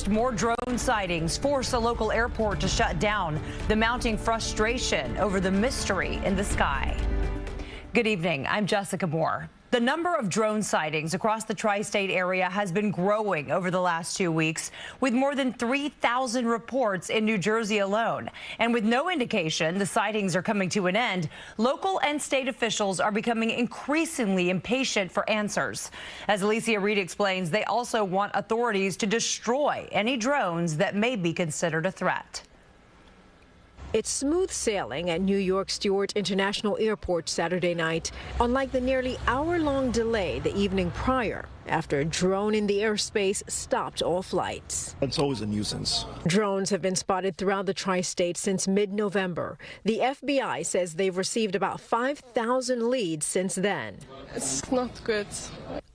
First, more drone sightings force a local airport to shut down, the mounting frustration over the mystery in the sky. Good evening. I'm Jessica Moore. The number of drone sightings across the tri-state area has been growing over the last 2 weeks, with more than 3,000 reports in New Jersey alone. And with no indication the sightings are coming to an end, local and state officials are becoming increasingly impatient for answers. As Alicia Reed explains, they also want authorities to destroy any drones that may be considered a threat. It's smooth sailing at New York Stewart International Airport Saturday night, unlike the nearly hour-long delay the evening prior after a drone in the airspace stopped all flights. It's always a nuisance. Drones have been spotted throughout the tri-state since mid-November. The FBI says they've received about 5,000 leads since then. It's not good.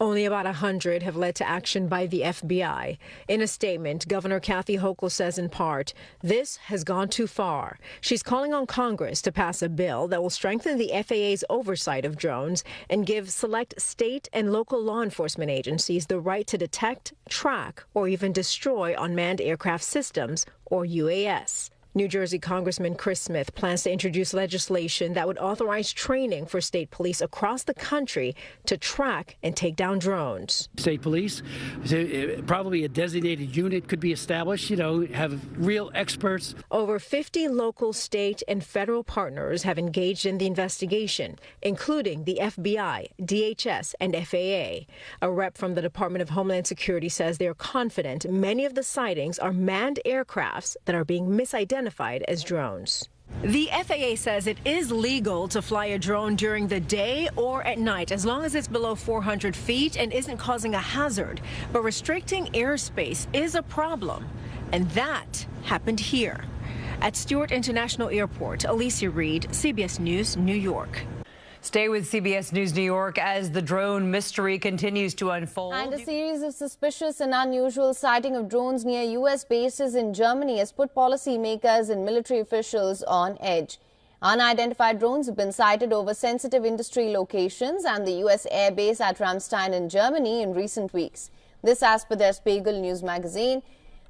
Only about 100 have led to action by the FBI. In a statement, Governor Kathy Hochul says in part, this has gone too far. She's calling on Congress to pass a bill that will strengthen the FAA's oversight of drones and give select state and local law enforcement agencies the right to detect, track, or even destroy unmanned aircraft systems, or UAS. New Jersey Congressman Chris Smith plans to introduce legislation that would authorize training for state police across the country to track and take down drones. State police, probably a designated unit could be established, have real experts. Over 50 local, state, and federal partners have engaged in the investigation, including the FBI, DHS, and FAA. A rep from the Department of Homeland Security says they are confident many of the sightings are manned aircrafts that are being misidentified as drones. The FAA says it is legal to fly a drone during the day or at night, as long as it's below 400 feet and isn't causing a hazard. But restricting airspace is a problem, and that happened here. At Stewart International Airport, Alicia Reed, CBS News, New York. Stay with CBS News New York as the drone mystery continues to unfold. And a series of suspicious and unusual sighting of drones near U.S. bases in Germany has put policymakers and military officials on edge. Unidentified drones have been sighted over sensitive industry locations and the U.S. air base at Ramstein in Germany in recent weeks. This as per Der Spiegel news magazine.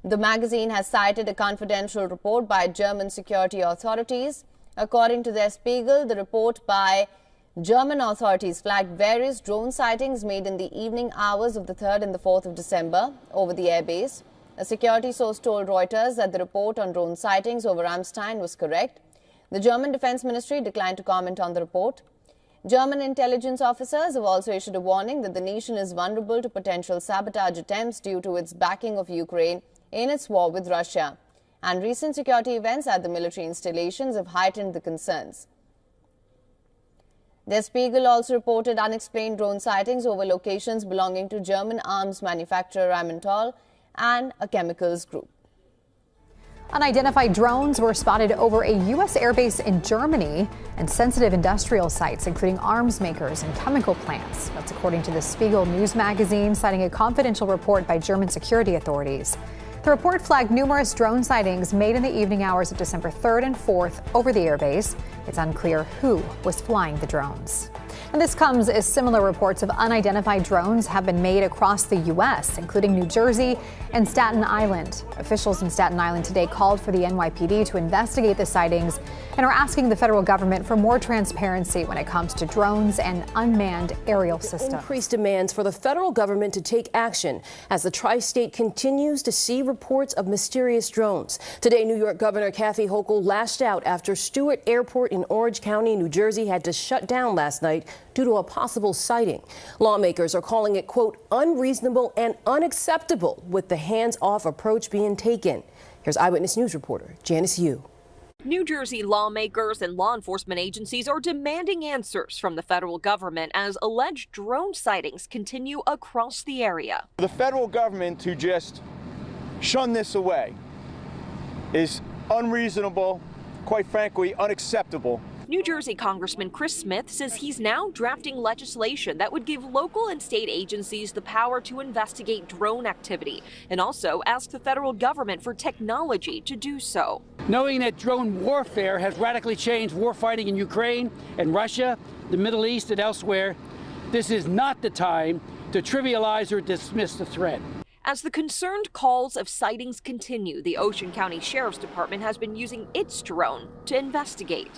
The magazine has cited a confidential report by German security authorities. According to Der Spiegel, the report by German authorities flagged various drone sightings made in the evening hours of the 3rd and the 4th of December over the airbase. A security source told Reuters that the report on drone sightings over Ramstein was correct. The German Defense Ministry declined to comment on the report. German intelligence officers have also issued a warning that the nation is vulnerable to potential sabotage attempts due to its backing of Ukraine in its war with Russia. And recent security events at the military installations have heightened the concerns. Der Spiegel also reported unexplained drone sightings over locations belonging to German arms manufacturer Rheinmetall and a chemicals group. Unidentified drones were spotted over a U.S. airbase in Germany and sensitive industrial sites, including arms makers and chemical plants. That's according to the Spiegel news magazine, citing a confidential report by German security authorities. The report flagged numerous drone sightings made in the evening hours of December 3rd and 4th over the airbase. It's unclear who was flying the drones. And this comes as similar reports of unidentified drones have been made across the U.S., including New Jersey and Staten Island. Officials in Staten Island today called for the NYPD to investigate the sightings and are asking the federal government for more transparency when it comes to drones and unmanned aerial systems. Increased demands for the federal government to take action as the tri-state continues to see reports of mysterious drones. Today, New York Governor Kathy Hochul lashed out after Stewart Airport in Orange County, New Jersey, had to shut down last night due to a possible sighting. Lawmakers are calling it, quote, unreasonable and unacceptable, with the hands-off approach being taken. Here's Eyewitness News reporter Janice Yu. New Jersey lawmakers and law enforcement agencies are demanding answers from the federal government as alleged drone sightings continue across the area. The federal government to just shun this away is unreasonable, quite frankly, unacceptable. New Jersey Congressman Chris Smith says he's now drafting legislation that would give local and state agencies the power to investigate drone activity and also ask the federal government for technology to do so. Knowing that drone warfare has radically changed warfighting in Ukraine and Russia, the Middle East and elsewhere, this is not the time to trivialize or dismiss the threat. As the concerned calls of sightings continue, the Ocean County Sheriff's Department has been using its drone to investigate.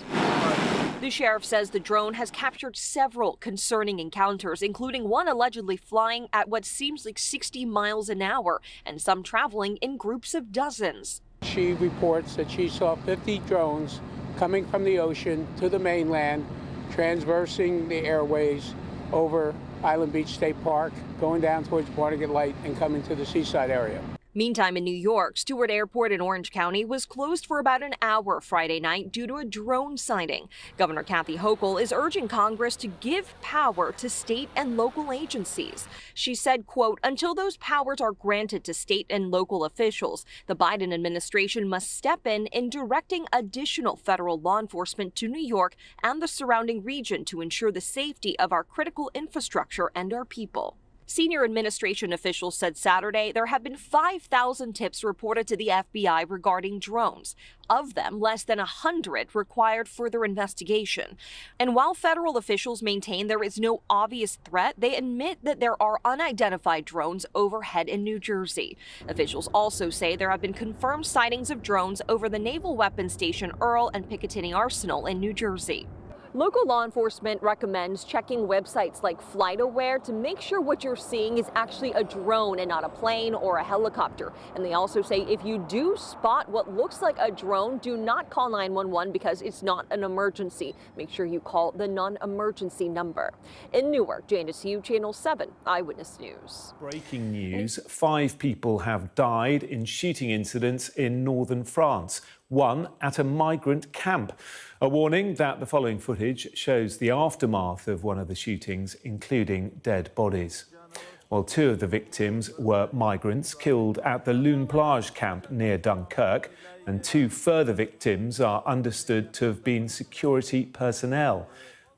The sheriff says the drone has captured several concerning encounters, including one allegedly flying at what seems like 60 miles an hour and some traveling in groups of dozens. She reports that she saw 50 drones coming from the ocean to the mainland, transversing the airways over Island Beach State Park, going down towards Barnegat Light and coming to the seaside area. Meantime, in New York, Stewart Airport in Orange County was closed for about an hour Friday night due to a drone sighting. Governor Kathy Hochul is urging Congress to give power to state and local agencies. She said, quote, until those powers are granted to state and local officials, the Biden administration must step in directing additional federal law enforcement to New York and the surrounding region to ensure the safety of our critical infrastructure and our people. Senior administration officials said Saturday there have been 5,000 tips reported to the FBI regarding drones. Of them, less than 100 required further investigation. And while federal officials maintain there is no obvious threat, they admit that there are unidentified drones overhead in New Jersey. Officials also say there have been confirmed sightings of drones over the Naval Weapons Station Earl and Picatinny Arsenal in New Jersey. Local law enforcement recommends checking websites like FlightAware to make sure what you're seeing is actually a drone and not a plane or a helicopter. And they also say if you do spot what looks like a drone, do not call 911 because it's not an emergency. Make sure you call the non-emergency number. In Newark, Jane Desue, Channel 7 Eyewitness News. Breaking news, 5 people have died in shooting incidents in northern France, one at a migrant camp. A warning that the following footage shows the aftermath of one of the shootings, including dead bodies. Well, 2 of the victims were migrants killed at the Lune Plage camp near Dunkirk, and 2 further victims are understood to have been security personnel.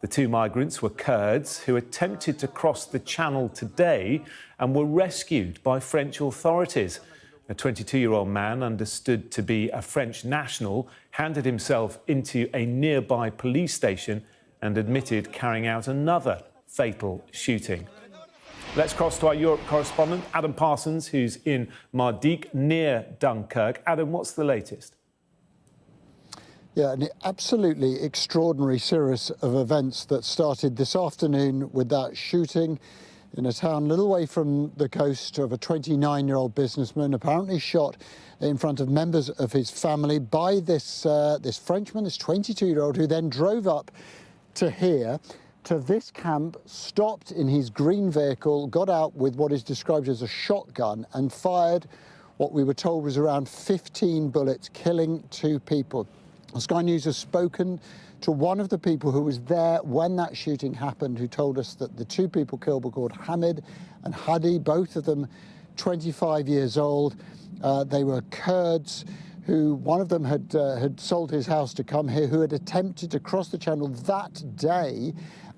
The 2 migrants were Kurds who attempted to cross the channel today and were rescued by French authorities. A 22-year-old man, understood to be a French national, handed himself into a nearby police station and admitted carrying out another fatal shooting. Let's cross to our Europe correspondent, Adam Parsons, who's in Mardyck, near Dunkirk. Adam, what's the latest? Yeah, an absolutely extraordinary series of events that started this afternoon with that shooting in a town a little way from the coast of a 29-year-old businessman, apparently shot in front of members of his family by this Frenchman, this 22-year-old, who then drove up to here, to this camp, stopped in his green vehicle, got out with what is described as a shotgun and fired what we were told was around 15 bullets, killing 2 people. Sky News has spoken to one of the people who was there when that shooting happened, who told us that the 2 people killed were called Hamid and Hadi, both of them 25 years old. They were Kurds who, one of them had sold his house to come here, who had attempted to cross the channel that day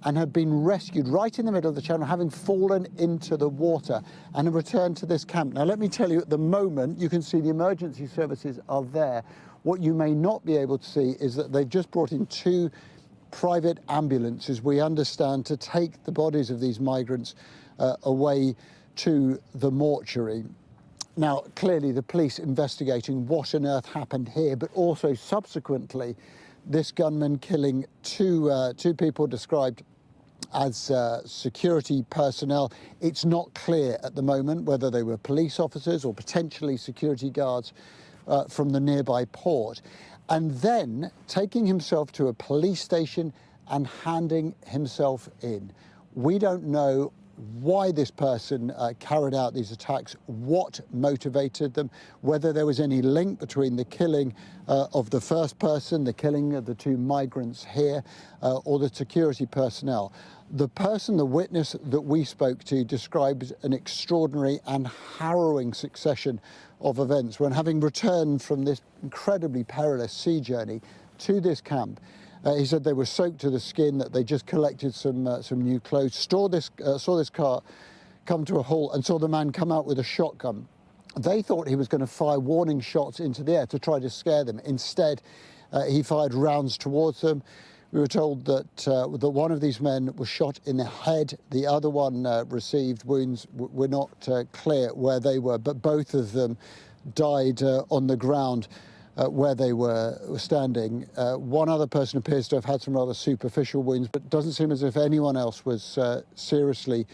and had been rescued right in the middle of the channel, having fallen into the water, and had returned to this camp. Now, let me tell you, at the moment, you can see the emergency services are there. What you may not be able to see is that they've just brought in 2 private ambulances, we understand, to take the bodies of these migrants away to the mortuary. Now, clearly the police investigating what on earth happened here, but also subsequently this gunman killing two people described as security personnel. It's not clear at the moment whether they were police officers or potentially security guards from the nearby port. And then taking himself to a police station and handing himself in. We don't know why this person carried out these attacks, what motivated them, whether there was any link between the killing of the first person, the killing of the 2 migrants here, or the security personnel. The person, the witness that we spoke to, describes an extraordinary and harrowing succession of events when, having returned from this incredibly perilous sea journey to this camp, he said they were soaked to the skin, that they just collected some new clothes, saw this car come to a halt and saw the man come out with a shotgun. They thought he was going to fire warning shots into the air to try to scare them. Instead, he fired rounds towards them, We were told that one of these men was shot in the head. The other one received wounds. We're not clear where they were, but both of them died on the ground where they were standing. One other person appears to have had some rather superficial wounds, but it doesn't seem as if anyone else was seriously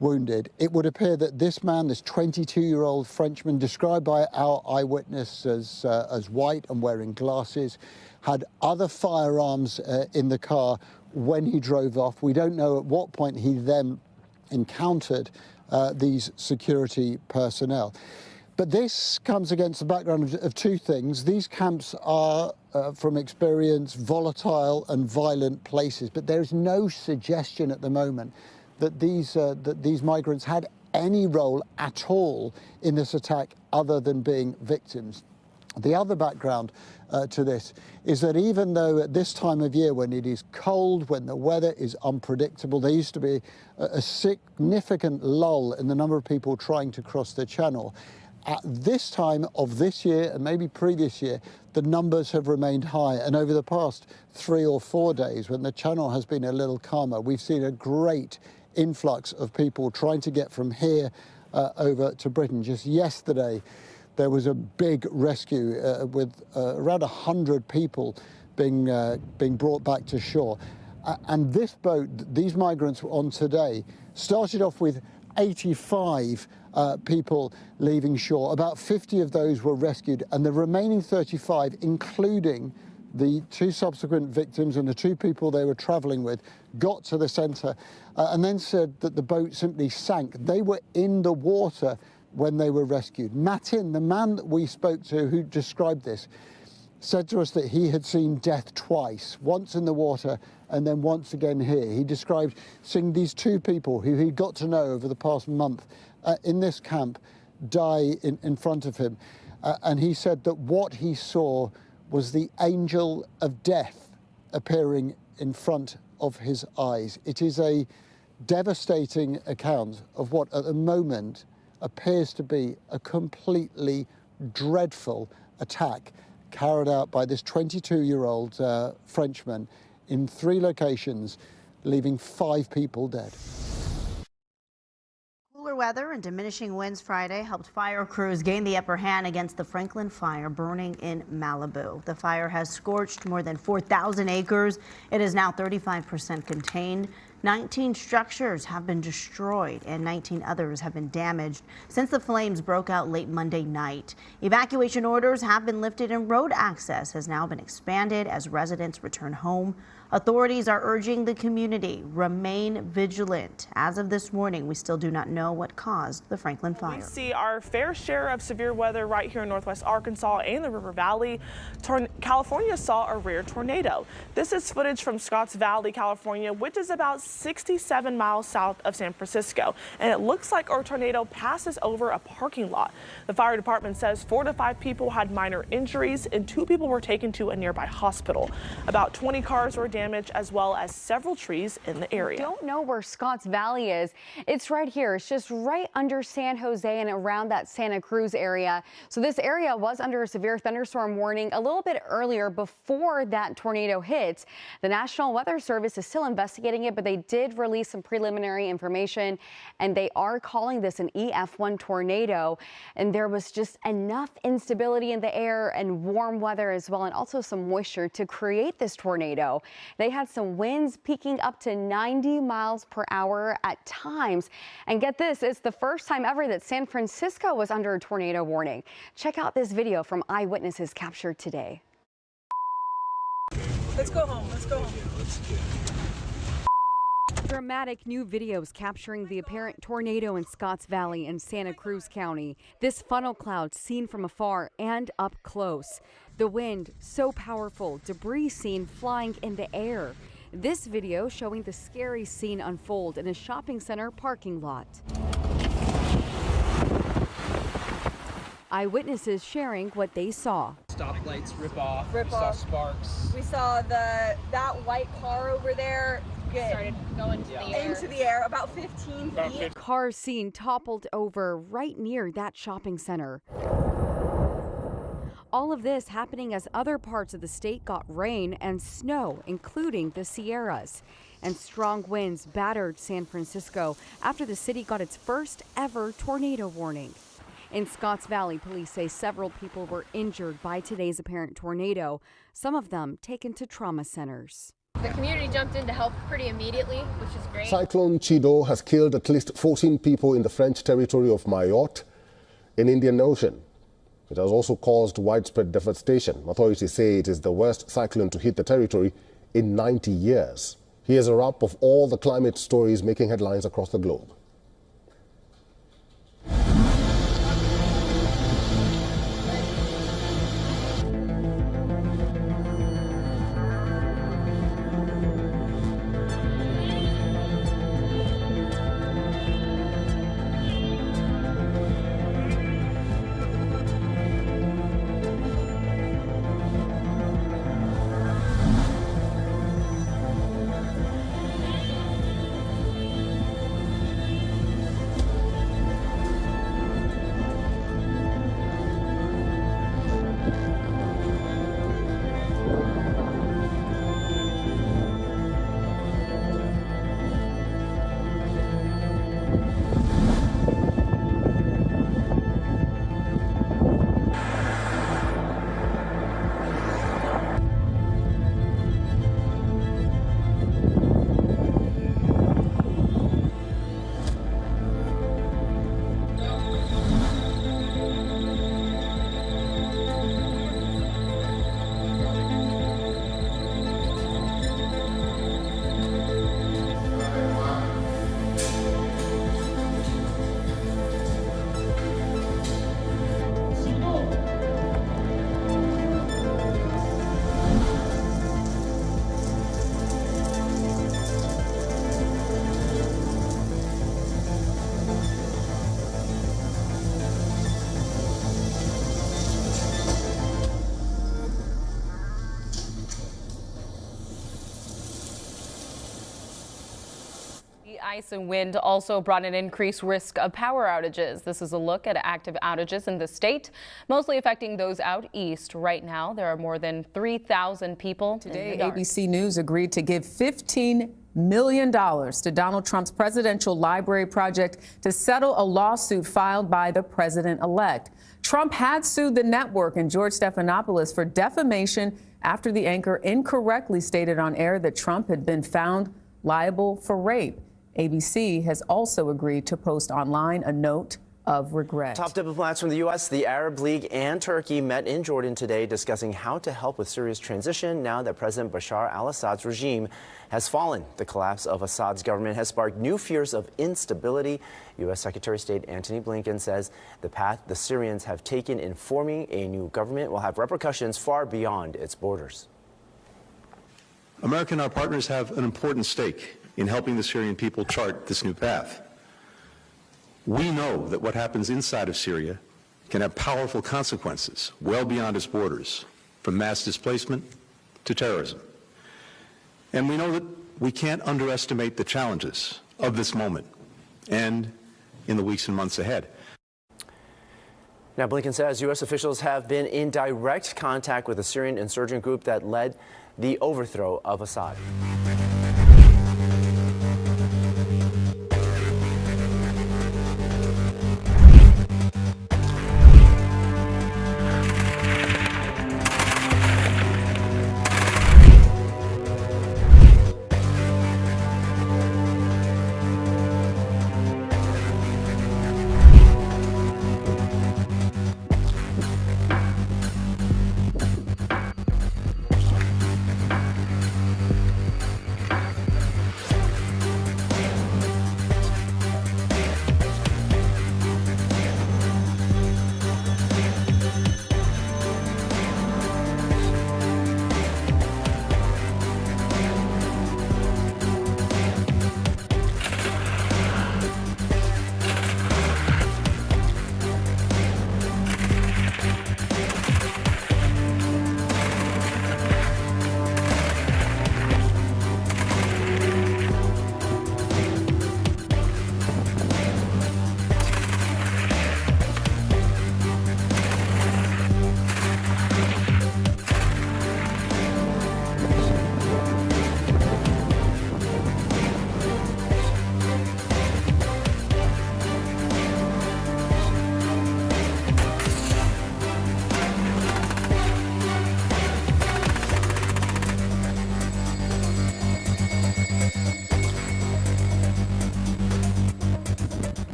wounded. It would appear that this man, this 22-year-old Frenchman, described by our eyewitness as white and wearing glasses, had other firearms in the car when he drove off. We don't know at what point he then encountered these security personnel. But this comes against the background of two things. These camps are, from experience, volatile and violent places, but there is no suggestion at the moment that these migrants had any role at all in this attack other than being victims. The other background to this is that even though at this time of year, when it is cold, when the weather is unpredictable, there used to be a significant lull in the number of people trying to cross the channel. At this time of this year and maybe previous year, the numbers have remained high. And over the past 3 or 4 days, when the channel has been a little calmer, we've seen a great influx of people trying to get from here over to Britain. Just yesterday, there was a big rescue with around 100 people being brought back to shore. And this boat, these migrants were on today, started off with 85 people leaving shore. About 50 of those were rescued, and the remaining 35, including the 2 subsequent victims and the 2 people they were travelling with, got to the centre and then said that the boat simply sank. They were in the water when they were rescued. Matin, the man that we spoke to who described this, said to us that he had seen death twice, once in the water and then once again here. He described seeing these 2 people who he got to know over the past month in this camp die in front of him. And he said that what he saw was the angel of death appearing in front of his eyes. It is a devastating account of what at the moment appears to be a completely dreadful attack carried out by this 22-year-old Frenchman in 3 locations, leaving 5 people dead. Cooler weather and diminishing winds Friday helped fire crews gain the upper hand against the Franklin fire burning in Malibu. The fire has scorched more than 4,000 acres. It is now 35% contained. 19 structures have been destroyed and 19 others have been damaged since the flames broke out late Monday night. Evacuation orders have been lifted and road access has now been expanded as residents return home. Authorities are urging the community remain vigilant. As of this morning, we still do not know what caused the Franklin fire. We see our fair share of severe weather right here in northwest Arkansas and the River Valley. California saw a rare tornado. This is footage from Scotts Valley, California, which is about 67 miles south of San Francisco. And it looks like our tornado passes over a parking lot. The fire department says 4 to 5 people had minor injuries and 2 people were taken to a nearby hospital. About 20 cars were damaged, as well as several trees in the area. I don't know where Scotts Valley is. It's right here. It's just right under San Jose and around that Santa Cruz area. So this area was under a severe thunderstorm warning a little bit earlier before that tornado hit. The National Weather Service is still investigating it, but they did release some preliminary information and they are calling this an EF1 tornado. And there was just enough instability in the air and warm weather as well, and also some moisture to create this tornado. They had some winds peaking up to 90 miles per hour at times. And get this, it's the first time ever that San Francisco was under a tornado warning. Check out this video from eyewitnesses captured today. Let's go home. Let's go home. Dramatic new videos capturing the apparent tornado in Scotts Valley and Santa Cruz County. This funnel cloud seen from afar and up close. The wind so powerful, debris seen flying in the air. This video showing the scary scene unfold in a shopping center parking lot. Eyewitnesses sharing what they saw. Stoplights rip off. We saw sparks. We saw that white car over there started going into the air about 15 feet. Cars seen toppled over right near that shopping center. All of this happening as other parts of the state got rain and snow, including the Sierras. And strong winds battered San Francisco after the city got its first ever tornado warning. In Scotts Valley, police say several people were injured by today's apparent tornado, some of them taken to trauma centers. The community jumped in to help pretty immediately, which is great. Cyclone Chido has killed at least 14 people in the French territory of Mayotte in Indian Ocean. It has also caused widespread devastation. Authorities say it is the worst cyclone to hit the territory in 90 years. Here's a wrap of all the climate stories making headlines across the globe. Ice and wind also brought an increased risk of power outages. This is a look at active outages in the state, mostly affecting those out east. Right now, there are more than 3,000 people. Today, ABC News agreed to give $15 million to Donald Trump's presidential library project to settle a lawsuit filed by the president-elect. Trump had sued the network and George Stephanopoulos for defamation after the anchor incorrectly stated on air that Trump had been found liable for rape. ABC has also agreed to post online a note of regret. Top diplomats from the U.S., the Arab League, and Turkey met in Jordan today discussing how to help with Syria's transition now that President Bashar al-Assad's regime has fallen. The collapse of Assad's government has sparked new fears of instability. U.S. Secretary of State Antony Blinken says the path the Syrians have taken in forming a new government will have repercussions far beyond its borders. America and our partners have an important stake in helping the Syrian people chart this new path. We know that what happens inside of Syria can have powerful consequences well beyond its borders, from mass displacement to terrorism. And we know that we can't underestimate the challenges of this moment and in the weeks and months ahead. Now, Blinken says U.S. officials have been in direct contact with the Syrian insurgent group that led the overthrow of Assad.